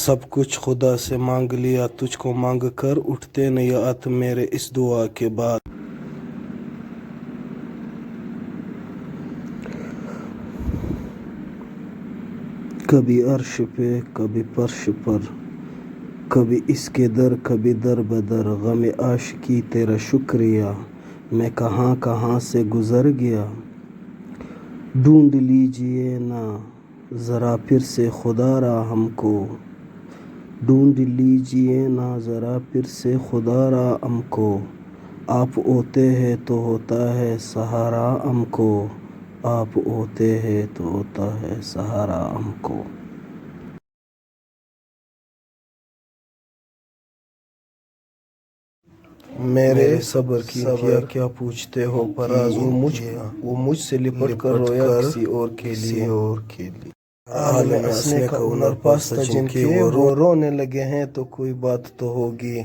सब कुछ खुदा से मांग लिया, तुझको मांग कर उठते नहीं हाथ मेरे इस दुआ के बाद। कभी अर्श पे कभी फर्श पर, कभी इसके दर कभी दर बदर, गम आशिकी तेरा शुक्रिया, मैं कहाँ कहाँ से गुजर गया। ढूंढ लीजिए ना ज़रा फिर से खुदा रा हमको, ढूंढ लीजिए ना ज़रा फिर से खुदा रा हमको, आप होते हैं तो होता है सहारा हमको, आप होते हैं तो होता है सहारा हमको। मेरे सब्र की क्या पूछते हो पराज, वो मुझसे लिपट कर रोया किसी और के लिए। आलम हंसने का हुनर पास्ता जिनके वो रोने लगे हैं तो कोई बात तो होगी।